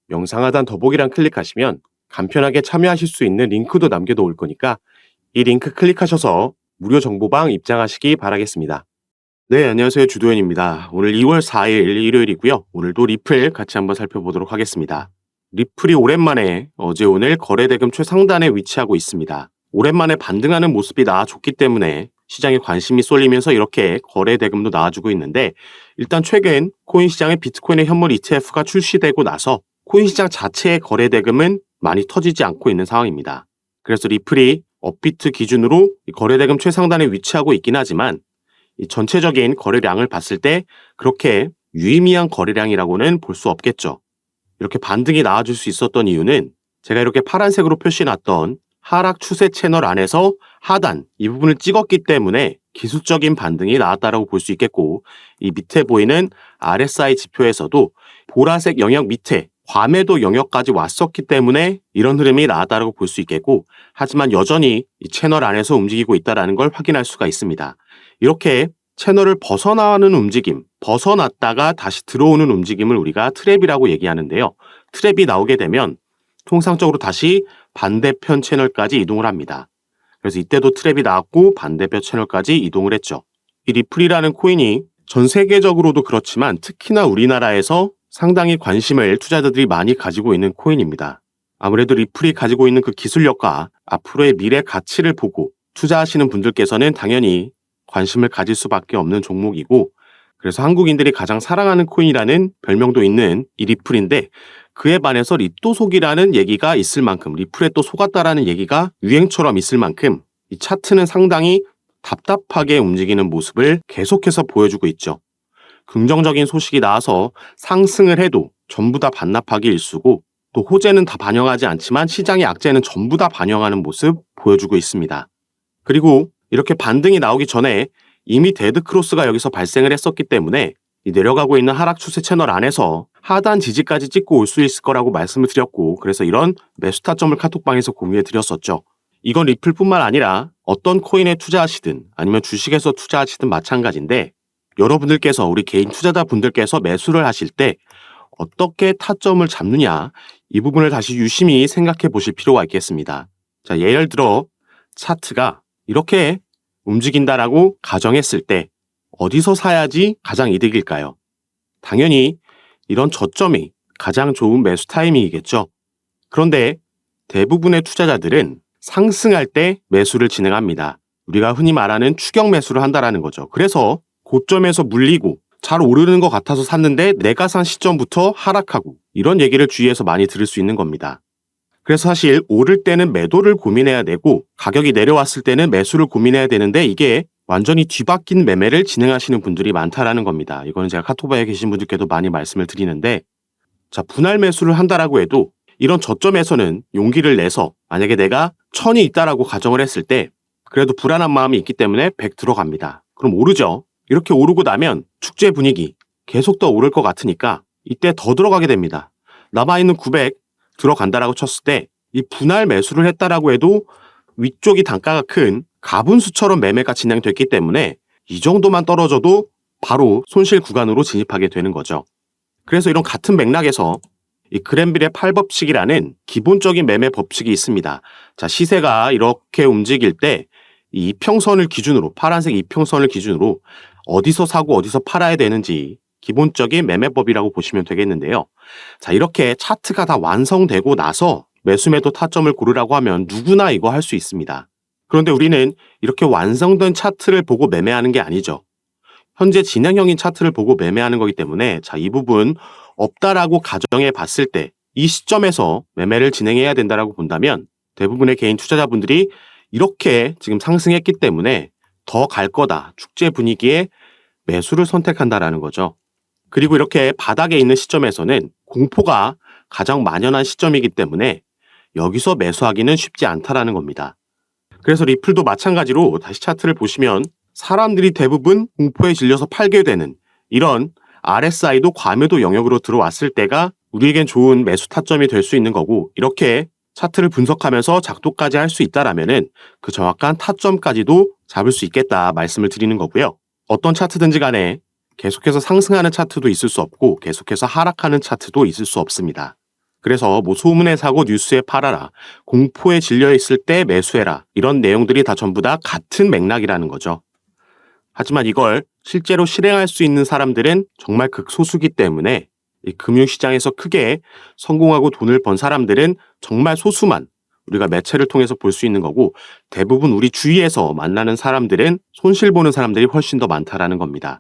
영상 하단 더보기란 클릭하시면 간편하게 참여하실 수 있는 링크도 남겨놓을 거니까 이 링크 클릭하셔서 무료 정보방 입장하시기 바라겠습니다. 네, 안녕하세요. 주도현입니다. 오늘 2월 4일 일요일이고요. 오늘도 리플 같이 한번 살펴보도록 하겠습니다. 리플이 오랜만에 어제 오늘 거래대금 최상단에 위치하고 있습니다. 오랜만에 반등하는 모습이 나와줬기 때문에 시장에 관심이 쏠리면서 이렇게 거래대금도 나와주고 있는데, 일단 최근 코인 시장에 비트코인의 현물 ETF가 출시되고 나서 코인 시장 자체의 거래대금은 많이 터지지 않고 있는 상황입니다. 그래서 리플이 업비트 기준으로 거래대금 최상단에 위치하고 있긴 하지만 이 전체적인 거래량을 봤을 때 그렇게 유의미한 거래량이라고는 볼 수 없겠죠. 이렇게 반등이 나와줄 수 있었던 이유는 제가 이렇게 파란색으로 표시해놨던 하락 추세 채널 안에서 하단 이 부분을 찍었기 때문에 기술적인 반등이 나왔다라고 볼 수 있겠고, 이 밑에 보이는 RSI 지표에서도 보라색 영역 밑에 과매도 영역까지 왔었기 때문에 이런 흐름이 나왔다라고 볼 수 있겠고, 하지만 여전히 이 채널 안에서 움직이고 있다는 걸 확인할 수가 있습니다. 이렇게 채널을 벗어나는 움직임, 벗어났다가 다시 들어오는 움직임을 우리가 트랩이라고 얘기하는데요. 트랩이 나오게 되면 통상적으로 다시 반대편 채널까지 이동을 합니다. 그래서 이때도 트랩이 나왔고 반대편 채널까지 이동을 했죠. 이 리플이라는 코인이 전 세계적으로도 그렇지만 특히나 우리나라에서 상당히 관심을 투자자들이 많이 가지고 있는 코인입니다. 아무래도 리플이 가지고 있는 그 기술력과 앞으로의 미래 가치를 보고 투자하시는 분들께서는 당연히 관심을 가질 수밖에 없는 종목이고, 그래서 한국인들이 가장 사랑하는 코인이라는 별명도 있는 이 리플인데, 그에 반해서 립도 속이라는 얘기가 있을 만큼, 리플에 또 속았다라는 얘기가 유행처럼 있을 만큼 이 차트는 상당히 답답하게 움직이는 모습을 계속해서 보여주고 있죠. 긍정적인 소식이 나와서 상승을 해도 전부 다 반납하기 일쑤고, 또 호재는 다 반영하지 않지만 시장의 악재는 전부 다 반영하는 모습 보여주고 있습니다. 그리고 이렇게 반등이 나오기 전에 이미 데드크로스가 여기서 발생을 했었기 때문에 이 내려가고 있는 하락 추세 채널 안에서 하단 지지까지 찍고 올 수 있을 거라고 말씀을 드렸고, 그래서 이런 매수 타점을 카톡방에서 공유해 드렸었죠. 이건 리플뿐만 아니라 어떤 코인에 투자하시든 아니면 주식에서 투자하시든 마찬가지인데, 여러분들께서, 우리 개인 투자자분들께서 매수를 하실 때 어떻게 타점을 잡느냐, 이 부분을 다시 유심히 생각해 보실 필요가 있겠습니다. 자, 예를 들어 차트가 이렇게 움직인다라고 가정했을 때 어디서 사야지 가장 이득일까요? 당연히 이런 저점이 가장 좋은 매수 타이밍이겠죠. 그런데 대부분의 투자자들은 상승할 때 매수를 진행합니다. 우리가 흔히 말하는 추격 매수를 한다라는 거죠. 그래서 고점에서 물리고 잘 오르는 것 같아서 샀는데 내가 산 시점부터 하락하고, 이런 얘기를 주위에서 많이 들을 수 있는 겁니다. 그래서 사실 오를 때는 매도를 고민해야 되고 가격이 내려왔을 때는 매수를 고민해야 되는데, 이게 완전히 뒤바뀐 매매를 진행하시는 분들이 많다라는 겁니다. 이거는 제가 카톡방에 계신 분들께도 많이 말씀을 드리는데, 자, 분할 매수를 한다라고 해도 이런 저점에서는 용기를 내서 만약에 내가 1000이 있다라고 가정을 했을 때 그래도 불안한 마음이 있기 때문에 100 들어갑니다. 그럼 오르죠. 이렇게 오르고 나면 축제 분위기 계속 더 오를 것 같으니까 이때 더 들어가게 됩니다. 남아있는 900 들어간다라고 쳤을 때 이 분할 매수를 했다라고 해도 위쪽이 단가가 큰 가분수처럼 매매가 진행됐기 때문에 이 정도만 떨어져도 바로 손실 구간으로 진입하게 되는 거죠. 그래서 이런 같은 맥락에서 이 그랜빌의 8법칙이라는 기본적인 매매 법칙이 있습니다. 자, 시세가 이렇게 움직일 때 이 이평선을 기준으로, 파란색 이평선을 기준으로 어디서 사고 어디서 팔아야 되는지 기본적인 매매법이라고 보시면 되겠는데요. 자, 이렇게 차트가 다 완성되고 나서 매수 매도 타점을 고르라고 하면 누구나 이거 할 수 있습니다. 그런데 우리는 이렇게 완성된 차트를 보고 매매하는 게 아니죠. 현재 진행형인 차트를 보고 매매하는 거기 때문에, 자, 이 부분 없다라고 가정해 봤을 때 이 시점에서 매매를 진행해야 된다라고 본다면 대부분의 개인 투자자분들이 이렇게 지금 상승했기 때문에 더 갈 거다, 축제 분위기에 매수를 선택한다라는 거죠. 그리고 이렇게 바닥에 있는 시점에서는 공포가 가장 만연한 시점이기 때문에 여기서 매수하기는 쉽지 않다라는 겁니다. 그래서 리플도 마찬가지로 다시 차트를 보시면 사람들이 대부분 공포에 질려서 팔게 되는 이런 RSI도 과매도 영역으로 들어왔을 때가 우리에겐 좋은 매수 타점이 될 수 있는 거고, 이렇게 차트를 분석하면서 작도까지 할 수 있다라면은 그 정확한 타점까지도 잡을 수 있겠다 말씀을 드리는 거고요. 어떤 차트든지 간에 계속해서 상승하는 차트도 있을 수 없고 계속해서 하락하는 차트도 있을 수 없습니다. 그래서 뭐 소문에 사고 뉴스에 팔아라, 공포에 질려 있을 때 매수해라, 이런 내용들이 다 전부 다 같은 맥락이라는 거죠. 하지만 이걸 실제로 실행할 수 있는 사람들은 정말 극소수기 때문에 이 금융시장에서 크게 성공하고 돈을 번 사람들은 정말 소수만 우리가 매체를 통해서 볼 수 있는 거고, 대부분 우리 주위에서 만나는 사람들은 손실 보는 사람들이 훨씬 더 많다라는 겁니다.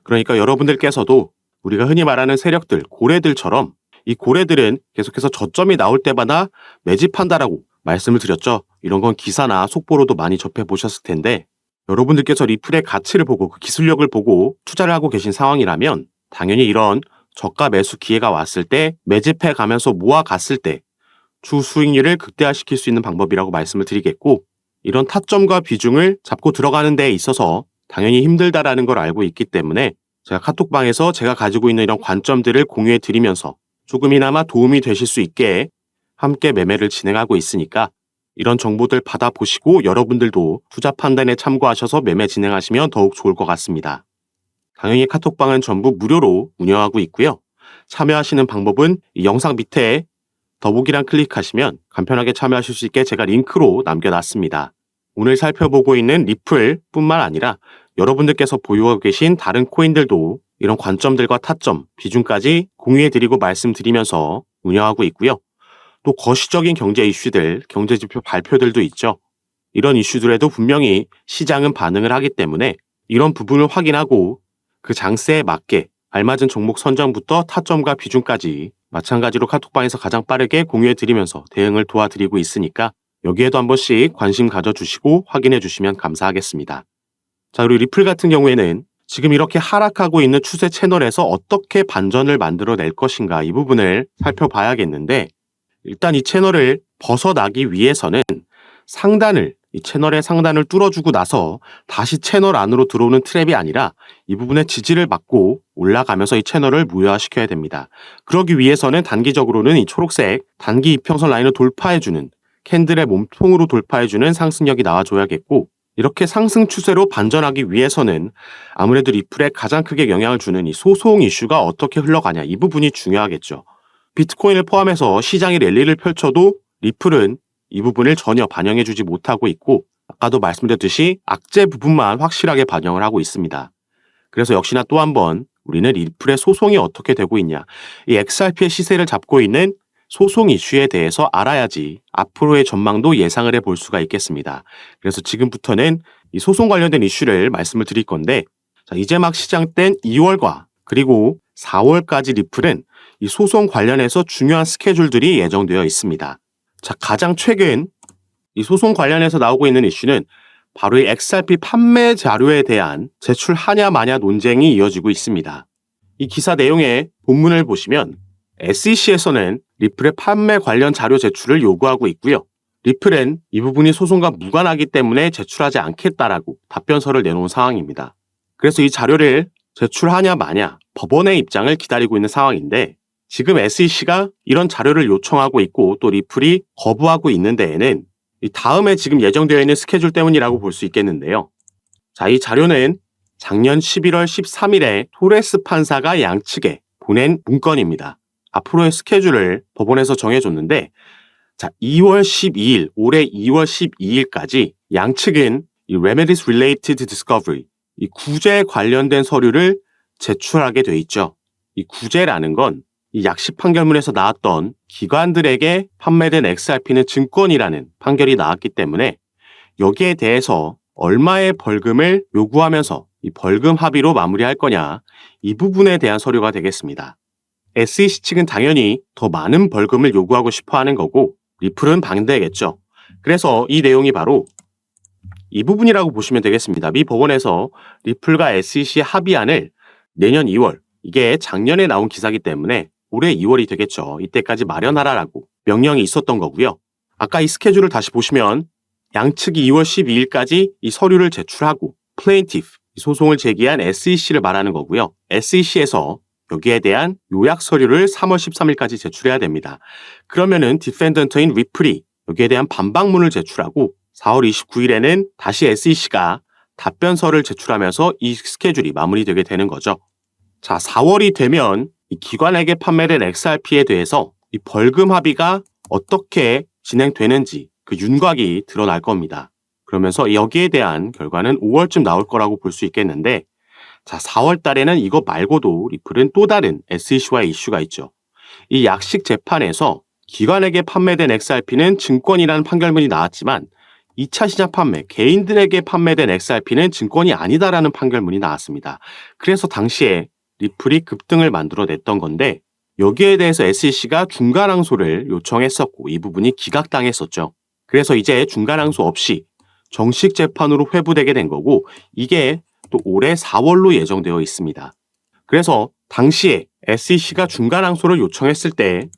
그러니까 여러분들께서도 우리가 흔히 말하는 세력들, 고래들처럼 이 고래들은 계속해서 저점이 나올 때마다 매집한다라고 말씀을 드렸죠. 이런 건 기사나 속보로도 많이 접해보셨을 텐데, 여러분들께서 리플의 가치를 보고 그 기술력을 보고 투자를 하고 계신 상황이라면 당연히 이런 저가 매수 기회가 왔을 때 매집해 가면서 모아갔을 때 주 수익률을 극대화시킬 수 있는 방법이라고 말씀을 드리겠고, 이런 타점과 비중을 잡고 들어가는 데 있어서 당연히 힘들다라는 걸 알고 있기 때문에 제가 카톡방에서 제가 가지고 있는 이런 관점들을 공유해 드리면서 조금이나마 도움이 되실 수 있게 함께 매매를 진행하고 있으니까 이런 정보들 받아보시고 여러분들도 투자 판단에 참고하셔서 매매 진행하시면 더욱 좋을 것 같습니다. 당연히 카톡방은 전부 무료로 운영하고 있고요. 참여하시는 방법은 이 영상 밑에 더보기란 클릭하시면 간편하게 참여하실 수 있게 제가 링크로 남겨놨습니다. 오늘 살펴보고 있는 리플 뿐만 아니라 여러분들께서 보유하고 계신 다른 코인들도 이런 관점들과 타점, 비중까지 공유해드리고 말씀드리면서 운영하고 있고요. 또 거시적인 경제 이슈들, 경제지표 발표들도 있죠. 이런 이슈들에도 분명히 시장은 반응을 하기 때문에 이런 부분을 확인하고 그 장세에 맞게 알맞은 종목 선정부터 타점과 비중까지 마찬가지로 카톡방에서 가장 빠르게 공유해드리면서 대응을 도와드리고 있으니까 여기에도 한 번씩 관심 가져주시고 확인해주시면 감사하겠습니다. 자, 그리고 리플 같은 경우에는 지금 이렇게 하락하고 있는 추세 채널에서 어떻게 반전을 만들어낼 것인가, 이 부분을 살펴봐야겠는데, 일단 이 채널을 벗어나기 위해서는 이 채널의 상단을 뚫어주고 나서 다시 채널 안으로 들어오는 트랩이 아니라 이 부분의 지지를 받고 올라가면서 이 채널을 무효화시켜야 됩니다. 그러기 위해서는 단기적으로는 이 초록색 단기 이평선 라인을 돌파해주는, 캔들의 몸통으로 돌파해주는 상승력이 나와줘야겠고, 이렇게 상승 추세로 반전하기 위해서는 아무래도 리플에 가장 크게 영향을 주는 이 소송 이슈가 어떻게 흘러가냐, 이 부분이 중요하겠죠. 비트코인을 포함해서 시장이 랠리를 펼쳐도 리플은 이 부분을 전혀 반영해주지 못하고 있고, 아까도 말씀드렸듯이 악재 부분만 확실하게 반영을 하고 있습니다. 그래서 역시나 또 한 번 우리는 리플의 소송이 어떻게 되고 있냐, 이 XRP의 시세를 잡고 있는 소송 이슈에 대해서 알아야지 앞으로의 전망도 예상을 해볼 수가 있겠습니다. 그래서 지금부터는 이 소송 관련된 이슈를 말씀을 드릴 건데, 자, 이제 막 시작된 2월과 그리고 4월까지 리플은 이 소송 관련해서 중요한 스케줄들이 예정되어 있습니다. 자, 가장 최근 이 소송 관련해서 나오고 있는 이슈는 바로 이 XRP 판매 자료에 대한 제출하냐 마냐 논쟁이 이어지고 있습니다. 이 기사 내용의 본문을 보시면 SEC에서는 리플의 판매 관련 자료 제출을 요구하고 있고요. 리플은 이 부분이 소송과 무관하기 때문에 제출하지 않겠다라고 답변서를 내놓은 상황입니다. 그래서 이 자료를 제출하냐 마냐 법원의 입장을 기다리고 있는 상황인데, 지금 SEC가 이런 자료를 요청하고 있고 또 리플이 거부하고 있는 데에는 이 다음에 지금 예정되어 있는 스케줄 때문이라고 볼 수 있겠는데요. 자, 이 자료는 작년 11월 13일에 토레스 판사가 양측에 보낸 문건입니다. 앞으로의 스케줄을 법원에서 정해줬는데, 자, 2월 12일, 올해 2월 12일까지 양측은 이 Remedies Related Discovery, 이 구제 관련된 서류를 제출하게 돼 있죠. 이 구제라는 건 이 약식 판결문에서 나왔던 기관들에게 판매된 XRP는 증권이라는 판결이 나왔기 때문에 여기에 대해서 얼마의 벌금을 요구하면서 이 벌금 합의로 마무리할 거냐, 이 부분에 대한 서류가 되겠습니다. SEC 측은 당연히 더 많은 벌금을 요구하고 싶어 하는 거고 리플은 반대겠죠. 그래서 이 내용이 바로 이 부분이라고 보시면 되겠습니다. 미 법원에서 리플과 SEC 합의안을 내년 2월, 이게 작년에 나온 기사이기 때문에 올해 2월이 되겠죠. 이때까지 마련하라라고 명령이 있었던 거고요. 아까 이 스케줄을 다시 보시면 양측이 2월 12일까지 이 서류를 제출하고 플레인티프, 소송을 제기한 SEC를 말하는 거고요. SEC에서 여기에 대한 요약 서류를 3월 13일까지 제출해야 됩니다. 그러면은 디펜던트인 리플이 여기에 대한 반박문을 제출하고 4월 29일에는 다시 SEC가 답변서를 제출하면서 이 스케줄이 마무리되게 되는 거죠. 자, 4월이 되면 이 기관에게 판매된 XRP에 대해서 이 벌금 합의가 어떻게 진행되는지 그 윤곽이 드러날 겁니다. 그러면서 여기에 대한 결과는 5월쯤 나올 거라고 볼 수 있겠는데, 자, 4월 달에는 이거 말고도 리플은 또 다른 SEC와의 이슈가 있죠. 이 약식 재판에서 기관에게 판매된 XRP는 증권이라는 판결문이 나왔지만 2차 시장 판매, 개인들에게 판매된 XRP는 증권이 아니다라는 판결문이 나왔습니다. 그래서 당시에 리플이 급등을 만들어냈던 건데, 여기에 대해서 SEC가 중간 항소를 요청했었고 이 부분이 기각당했었죠. 그래서 이제 중간 항소 없이 정식 재판으로 회부되게 된 거고, 이게 또 올해 4월로 예정되어 있습니다. 그래서 당시에 SEC가 중간 항소를 요청했을 때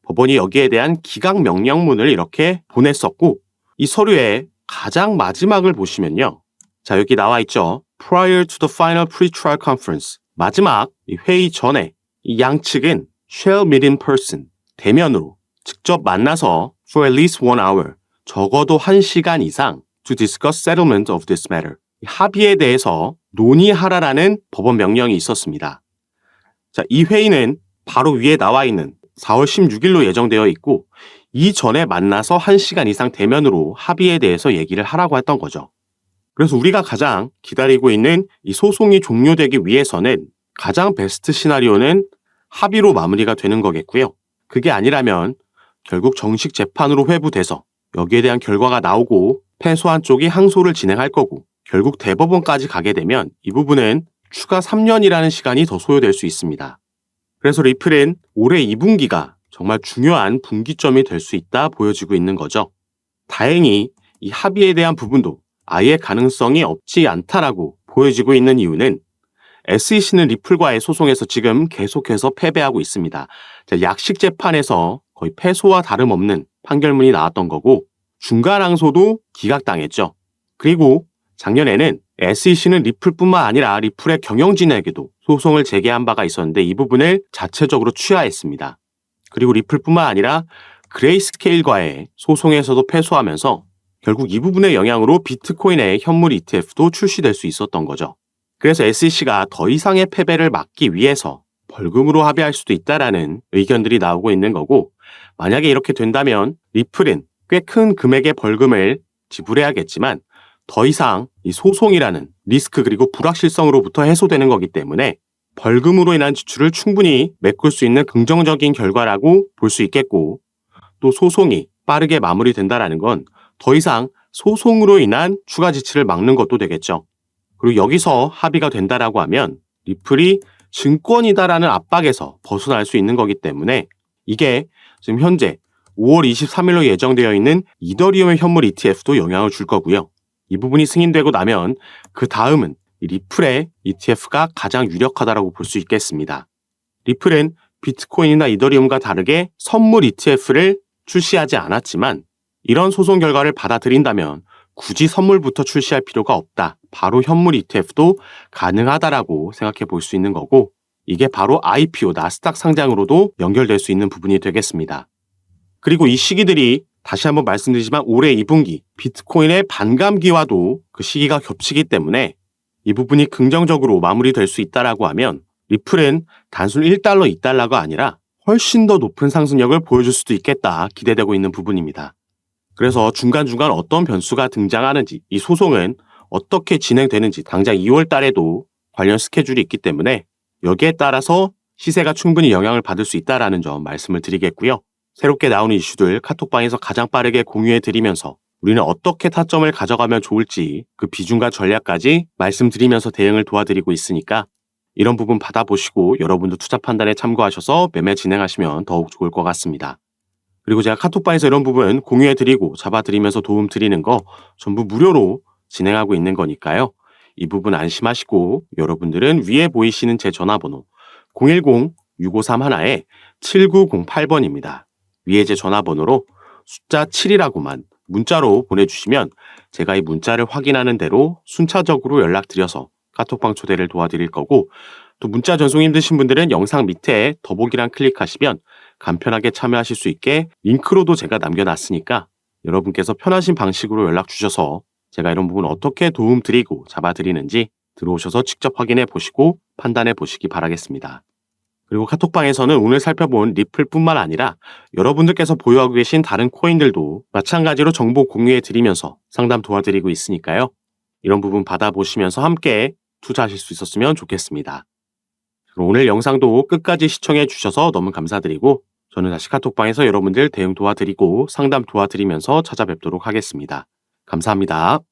법원이 여기에 대한 기각 명령문을 이렇게 보냈었고, 이 서류의 가장 마지막을 보시면요. 자, 여기 나와 있죠. Prior to the final pretrial conference. 마지막 이 회의 전에 이 양측은 shall meet in person. 대면으로 직접 만나서 for at least 1 hour. 적어도 1시간 이상 to discuss settlement of this matter. 합의에 대해서 논의하라라는 법원 명령이 있었습니다. 자, 이 회의는 바로 위에 나와 있는 4월 16일로 예정되어 있고, 이전에 만나서 1시간 이상 대면으로 합의에 대해서 얘기를 하라고 했던 거죠. 그래서 우리가 가장 기다리고 있는 이 소송이 종료되기 위해서는 가장 베스트 시나리오는 합의로 마무리가 되는 거겠고요. 그게 아니라면 결국 정식 재판으로 회부돼서 여기에 대한 결과가 나오고 패소한 쪽이 항소를 진행할 거고, 결국 대법원까지 가게 되면 이 부분은 추가 3년이라는 시간이 더 소요될 수 있습니다. 그래서 리플은 올해 2분기가 정말 중요한 분기점이 될 수 있다 보여지고 있는 거죠. 다행히 이 합의에 대한 부분도 아예 가능성이 없지 않다라고 보여지고 있는 이유는 SEC는 리플과의 소송에서 지금 계속해서 패배하고 있습니다. 자, 약식 재판에서 거의 패소와 다름없는 판결문이 나왔던 거고, 중간 항소도 기각당했죠. 그리고 작년에는 SEC는 리플뿐만 아니라 리플의 경영진에게도 소송을 제기한 바가 있었는데 이 부분을 자체적으로 취하했습니다. 그리고 리플뿐만 아니라 그레이스케일과의 소송에서도 패소하면서 결국 이 부분의 영향으로 비트코인의 현물 ETF도 출시될 수 있었던 거죠. 그래서 SEC가 더 이상의 패배를 막기 위해서 벌금으로 합의할 수도 있다라는 의견들이 나오고 있는 거고, 만약에 이렇게 된다면 리플은 꽤 큰 금액의 벌금을 지불해야겠지만 더 이상 이 소송이라는 리스크 그리고 불확실성으로부터 해소되는 거기 때문에 벌금으로 인한 지출을 충분히 메꿀 수 있는 긍정적인 결과라고 볼 수 있겠고, 또 소송이 빠르게 마무리된다라는 건 더 이상 소송으로 인한 추가 지출을 막는 것도 되겠죠. 그리고 여기서 합의가 된다라고 하면 리플이 증권이다라는 압박에서 벗어날 수 있는 거기 때문에 이게 지금 현재 5월 23일로 예정되어 있는 이더리움의 현물 ETF도 영향을 줄 거고요. 이 부분이 승인되고 나면 그 다음은 리플의 ETF가 가장 유력하다라고 볼 수 있겠습니다. 리플은 비트코인이나 이더리움과 다르게 선물 ETF를 출시하지 않았지만 이런 소송 결과를 받아들인다면 굳이 선물부터 출시할 필요가 없다. 바로 현물 ETF도 가능하다라고 생각해 볼 수 있는 거고, 이게 바로 IPO, 나스닥 상장으로도 연결될 수 있는 부분이 되겠습니다. 그리고 이 시기들이 다시 한번 말씀드리지만 올해 2분기 비트코인의 반감기와도 그 시기가 겹치기 때문에 이 부분이 긍정적으로 마무리될 수 있다라고 하면 리플은 단순 1달러, 2달러가 아니라 훨씬 더 높은 상승력을 보여줄 수도 있겠다 기대되고 있는 부분입니다. 그래서 중간중간 어떤 변수가 등장하는지, 이 소송은 어떻게 진행되는지 당장 2월 달에도 관련 스케줄이 있기 때문에 여기에 따라서 시세가 충분히 영향을 받을 수 있다는 점 말씀을 드리겠고요. 새롭게 나오는 이슈들 카톡방에서 가장 빠르게 공유해 드리면서 우리는 어떻게 타점을 가져가면 좋을지 그 비중과 전략까지 말씀드리면서 대응을 도와드리고 있으니까 이런 부분 받아보시고 여러분도 투자 판단에 참고하셔서 매매 진행하시면 더욱 좋을 것 같습니다. 그리고 제가 카톡방에서 이런 부분 공유해드리고 잡아드리면서 도움 드리는 거 전부 무료로 진행하고 있는 거니까요. 이 부분 안심하시고 여러분들은 위에 보이시는 제 전화번호 010-6531-7908번입니다. 위에 제 전화번호로 숫자 7이라고만 문자로 보내주시면 제가 이 문자를 확인하는 대로 순차적으로 연락드려서 카톡방 초대를 도와드릴 거고, 또 문자 전송 힘드신 분들은 영상 밑에 더보기란 클릭하시면 간편하게 참여하실 수 있게 링크로도 제가 남겨놨으니까 여러분께서 편하신 방식으로 연락 주셔서 제가 이런 부분 어떻게 도움 드리고 잡아드리는지 들어오셔서 직접 확인해 보시고 판단해 보시기 바라겠습니다. 그리고 카톡방에서는 오늘 살펴본 리플뿐만 아니라 여러분들께서 보유하고 계신 다른 코인들도 마찬가지로 정보 공유해 드리면서 상담 도와드리고 있으니까요. 이런 부분 받아보시면서 함께 투자하실 수 있었으면 좋겠습니다. 그럼 오늘 영상도 끝까지 시청해 주셔서 너무 감사드리고 저는 다시 카톡방에서 여러분들 대응 도와드리고 상담 도와드리면서 찾아뵙도록 하겠습니다. 감사합니다.